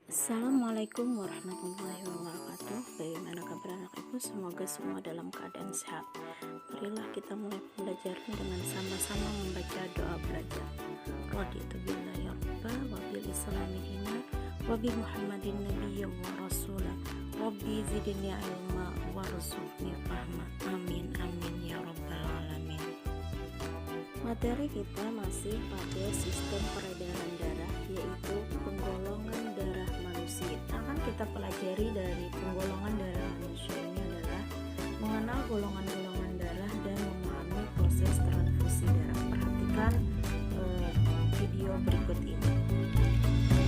Assalamualaikum warahmatullahi wabarakatuh. Bagaimana kabar anak ibu? Semoga semua dalam keadaan sehat. Marilah kita mulai pembelajaran dengan sama-sama membaca doa belajar. Raditu billahi rabba wa bil islami dinan wa bi muhammadin nabiyyan wa rasula. Rabbi zidni ilma warzuqni fahma. Amin amin ya rabbal alamin. Materi kita masih pada sistem peredaran darah, yaitu penggolongan darah manusia. Akan kita pelajari dari penggolongan darah manusia ini adalah mengenal golongan-golongan darah dan memahami proses transfusi darah. Perhatikan video berikut ini.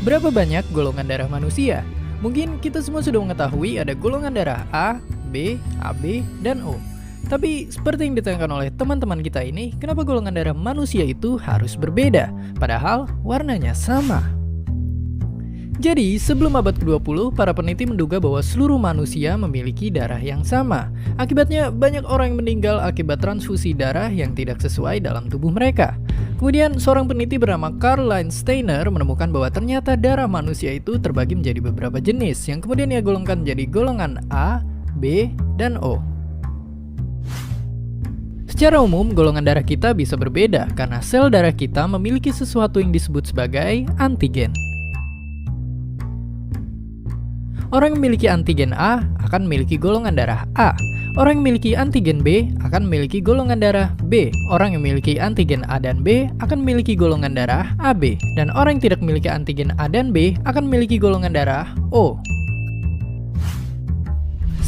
Berapa banyak golongan darah manusia? Mungkin kita semua sudah mengetahui ada golongan darah A, B, AB, dan O. Tapi seperti yang ditanyakan oleh teman-teman kita ini, kenapa golongan darah manusia itu harus berbeda? Padahal warnanya sama. Jadi, sebelum abad ke-20, para peneliti menduga bahwa seluruh manusia memiliki darah yang sama. Akibatnya, banyak orang yang meninggal akibat transfusi darah yang tidak sesuai dalam tubuh mereka. Kemudian, seorang peneliti bernama Karl Steiner menemukan bahwa ternyata darah manusia itu terbagi menjadi beberapa jenis, yang kemudian ia golongkan menjadi golongan A, B, dan O. Secara umum, golongan darah kita bisa berbeda karena sel darah kita memiliki sesuatu yang disebut sebagai antigen. Orang yang memiliki antigen A akan memiliki golongan darah A. Orang yang memiliki antigen B akan memiliki golongan darah B. Orang yang memiliki antigen A dan B akan memiliki golongan darah AB. Dan orang yang tidak memiliki antigen A dan B akan memiliki golongan darah O.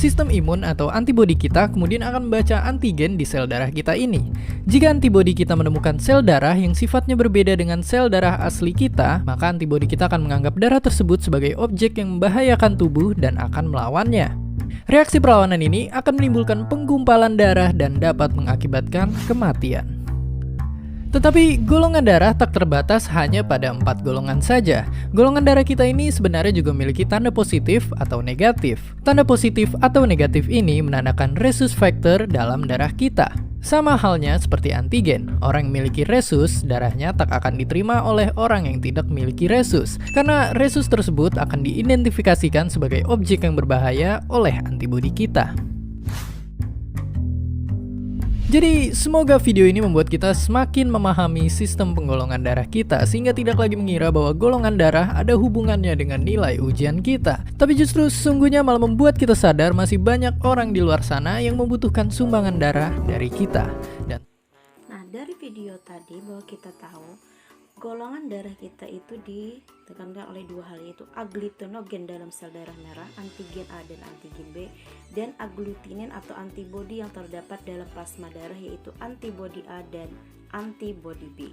Sistem imun atau antibodi kita kemudian akan membaca antigen di sel darah kita ini. Jika antibodi kita menemukan sel darah yang sifatnya berbeda dengan sel darah asli kita, maka antibodi kita akan menganggap darah tersebut sebagai objek yang membahayakan tubuh dan akan melawannya. Reaksi perlawanan ini akan menimbulkan penggumpalan darah dan dapat mengakibatkan kematian. Tetapi golongan darah tak terbatas hanya pada 4 golongan saja. Golongan darah kita ini sebenarnya juga memiliki tanda positif atau negatif. Tanda positif atau negatif ini menandakan rhesus factor dalam darah kita. Sama halnya seperti antigen, orang yang memiliki rhesus, darahnya tak akan diterima oleh orang yang tidak memiliki rhesus. Karena rhesus tersebut akan diidentifikasikan sebagai objek yang berbahaya oleh antibodi kita. Jadi, semoga video ini membuat kita semakin memahami sistem penggolongan darah kita sehingga tidak lagi mengira bahwa golongan darah ada hubungannya dengan nilai ujian kita. Tapi justru sesungguhnya malah membuat kita sadar masih banyak orang di luar sana yang membutuhkan sumbangan darah dari kita. Nah, dari video tadi bahwa kita tahu golongan darah kita itu ditekankan oleh dua hal, yaitu agglutinogen dalam sel darah merah, antigen A dan antigen B, dan agglutinin atau antibodi yang terdapat dalam plasma darah, yaitu antibodi A dan antibodi B.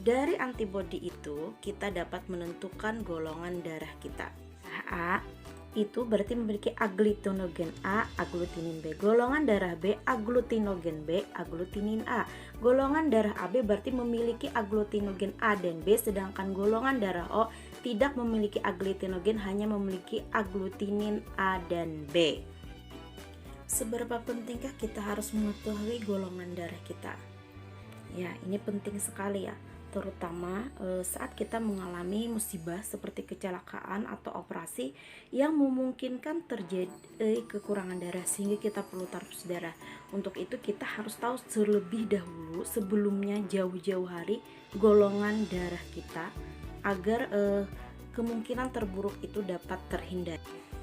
Dari antibodi itu kita dapat menentukan golongan darah kita. A itu berarti memiliki agglutinogen A, agglutinin B. Golongan darah B, agglutinogen B, agglutinin A. Golongan darah AB berarti memiliki agglutinogen A dan B, sedangkan golongan darah O tidak memiliki agglutinogen, hanya memiliki agglutinin A dan B. Seberapa pentingkah kita harus mengetahui golongan darah kita? Ya, ini penting sekali ya. Terutama saat kita mengalami musibah seperti kecelakaan atau operasi yang memungkinkan terjadi kekurangan darah sehingga kita perlu transfusi darah. Untuk itu kita harus tahu terlebih dahulu sebelumnya jauh-jauh hari golongan darah kita agar kemungkinan terburuk itu dapat terhindari.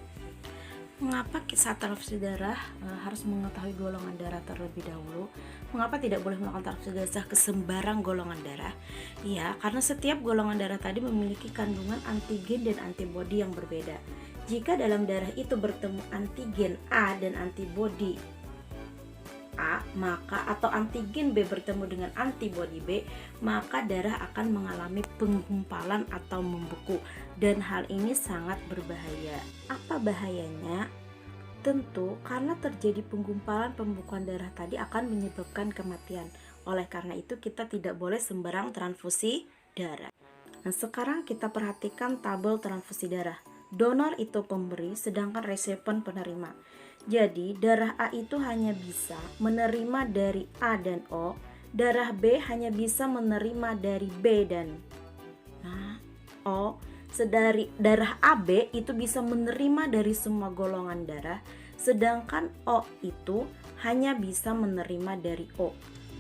Mengapa saat transfusi darah harus mengetahui golongan darah terlebih dahulu? Mengapa tidak boleh melakukan transfusi darah ke sembarang golongan darah? Ya, karena setiap golongan darah tadi memiliki kandungan antigen dan antibodi yang berbeda. Jika dalam darah itu bertemu antigen A dan antibodi A, maka atau antigen B bertemu dengan antibodi B, maka darah akan mengalami penggumpalan atau membeku, dan hal ini sangat berbahaya. Apa bahayanya? Tentu karena terjadi penggumpalan pembekuan darah tadi akan menyebabkan kematian. Oleh karena itu kita tidak boleh sembarang transfusi darah. Nah, sekarang kita perhatikan tabel transfusi darah. Donor itu pemberi, sedangkan resepon penerima. Jadi darah A itu hanya bisa menerima dari A dan O, darah B hanya bisa menerima dari B dan O, Sedari darah AB itu bisa menerima dari semua golongan darah, sedangkan O itu hanya bisa menerima dari O.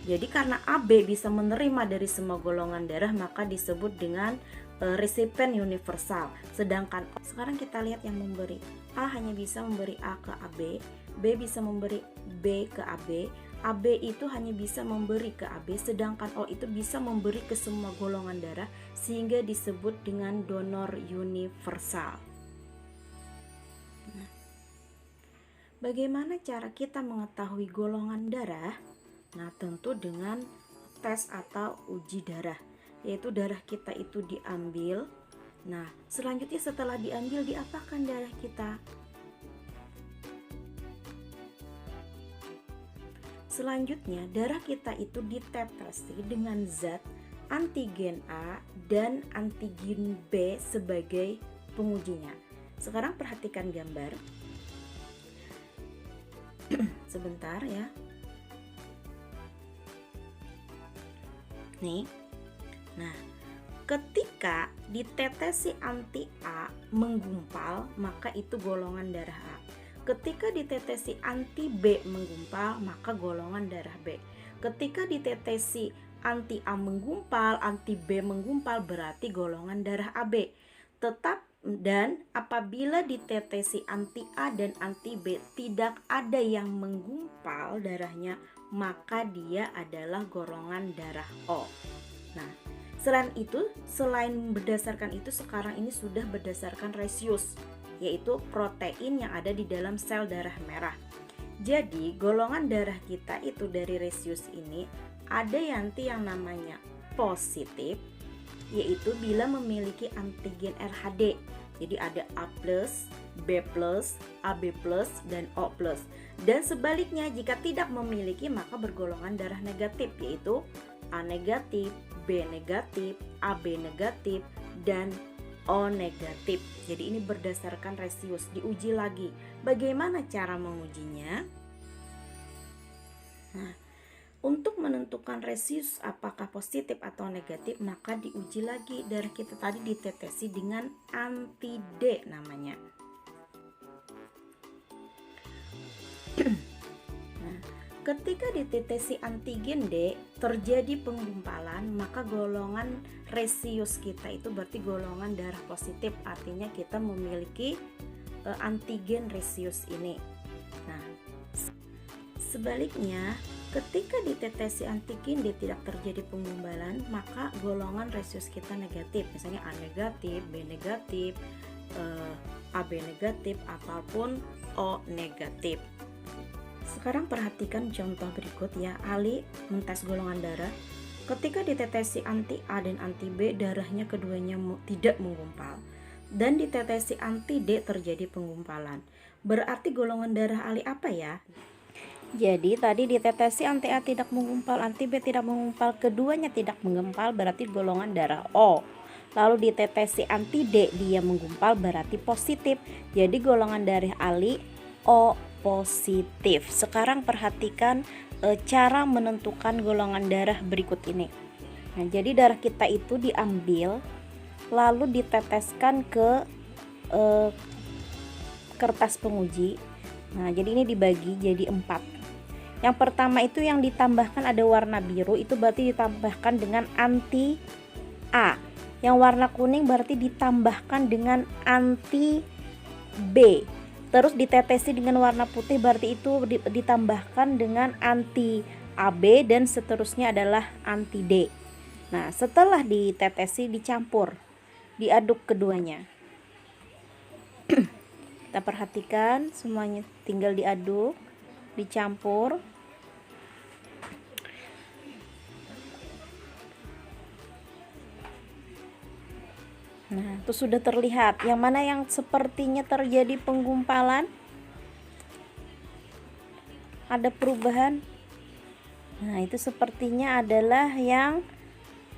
Jadi karena AB bisa menerima dari semua golongan darah, maka disebut dengan resipien universal. Sedangkan sekarang kita lihat yang memberi. A hanya bisa memberi A ke AB, B bisa memberi B ke AB, AB itu hanya bisa memberi ke AB, sedangkan O itu bisa memberi ke semua golongan darah, sehingga disebut dengan donor universal. Nah, bagaimana cara kita mengetahui golongan darah? Nah, tentu dengan tes atau uji darah, yaitu darah kita itu diambil. Nah, selanjutnya setelah diambil, diapakan darah kita? Selanjutnya, darah kita itu ditetesi dengan zat antigen A dan antigen B sebagai pengujinya. Sekarang perhatikan gambar. Sebentar ya. Nih. Nah, ketika ditetesi anti A menggumpal, maka itu golongan darah A. Ketika ditetesi anti B menggumpal, maka golongan darah B. Ketika ditetesi anti A menggumpal, anti B menggumpal, berarti golongan darah AB. Dan apabila ditetesi anti A dan anti B tidak ada yang menggumpal darahnya, maka dia adalah golongan darah O. Nah, selain berdasarkan itu, sekarang ini sudah berdasarkan resius, yaitu protein yang ada di dalam sel darah merah. Jadi golongan darah kita itu dari resius ini ada yang namanya positif, yaitu bila memiliki antigen RHD. Jadi ada A+, B+, AB+, dan O+. Dan sebaliknya, jika tidak memiliki maka bergolongan darah negatif, yaitu A negatif, B negatif, AB negatif, dan O negatif. Jadi ini berdasarkan resius, diuji lagi. Bagaimana cara mengujinya? Nah, untuk menentukan resius apakah positif atau negatif, maka diuji lagi. Darah kita tadi ditetesi dengan anti D namanya. Nah, ketika ditetesi antigen D terjadi penggumpalan, maka golongan resius kita itu berarti golongan darah positif, artinya kita memiliki antigen resius ini. Nah, sebaliknya, ketika ditetesi antigen D tidak terjadi penggumpalan, maka golongan resius kita negatif, misalnya A negatif, B negatif, AB negatif, ataupun O negatif. Sekarang perhatikan contoh berikut ya. Ali mentes golongan darah. Ketika ditetesi anti A dan anti B, darahnya keduanya tidak menggumpal. Dan ditetesi anti D terjadi penggumpalan. Berarti golongan darah Ali apa ya? Jadi tadi ditetesi anti A tidak menggumpal, anti B tidak menggumpal, keduanya tidak menggumpal, berarti golongan darah O. Lalu ditetesi anti D, dia menggumpal, berarti positif. Jadi golongan darah Ali O positif. Sekarang perhatikan cara menentukan golongan darah berikut ini. Nah, jadi darah kita itu diambil lalu diteteskan ke kertas penguji. Nah, jadi ini dibagi jadi 4. Yang pertama itu yang ditambahkan ada warna biru, itu berarti ditambahkan dengan anti A. Yang warna kuning berarti ditambahkan dengan anti B. Terus ditetesi dengan warna putih berarti itu ditambahkan dengan anti AB, dan seterusnya adalah anti D. Nah, setelah ditetesi dicampur, diaduk keduanya. Kita perhatikan semuanya tinggal diaduk, dicampur. Nah, itu sudah terlihat yang mana yang sepertinya terjadi penggumpalan. Ada perubahan. Nah, itu sepertinya adalah yang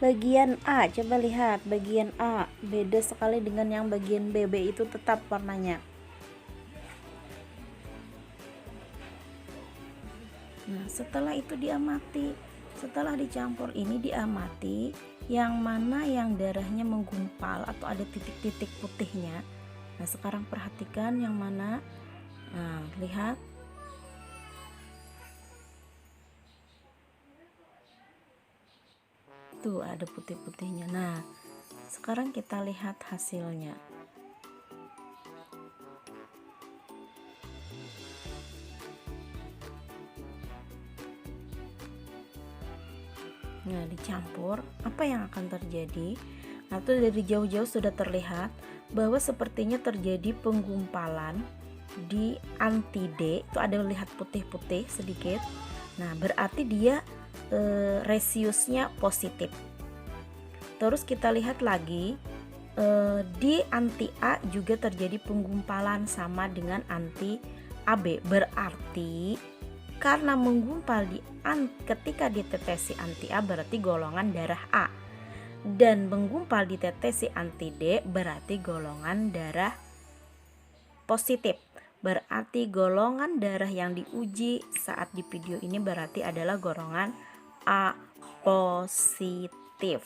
bagian A. Coba lihat bagian A, beda sekali dengan yang bagian B. B itu tetap warnanya. Nah, setelah itu diamati, setelah dicampur ini diamati, yang mana yang darahnya menggumpal atau ada titik-titik putihnya. Nah, sekarang perhatikan yang mana. Nah, lihat. Tuh ada putih-putihnya. Nah, sekarang kita lihat hasilnya. Nah, dicampur, apa yang akan terjadi? Nah, itu dari jauh-jauh sudah terlihat bahwa sepertinya terjadi penggumpalan di anti D. Itu ada lihat putih-putih sedikit. Nah, berarti dia resiusnya positif. Terus kita lihat lagi di anti A juga terjadi penggumpalan sama dengan anti AB. Berarti karena menggumpal ketika ditetesi anti A berarti golongan darah A, dan menggumpal ditetesi anti D berarti golongan darah positif. Berarti golongan darah yang diuji saat di video ini berarti adalah golongan A positif.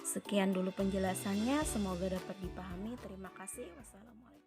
Sekian dulu penjelasannya, semoga dapat dipahami. Terima kasih. Wassalamualaikum.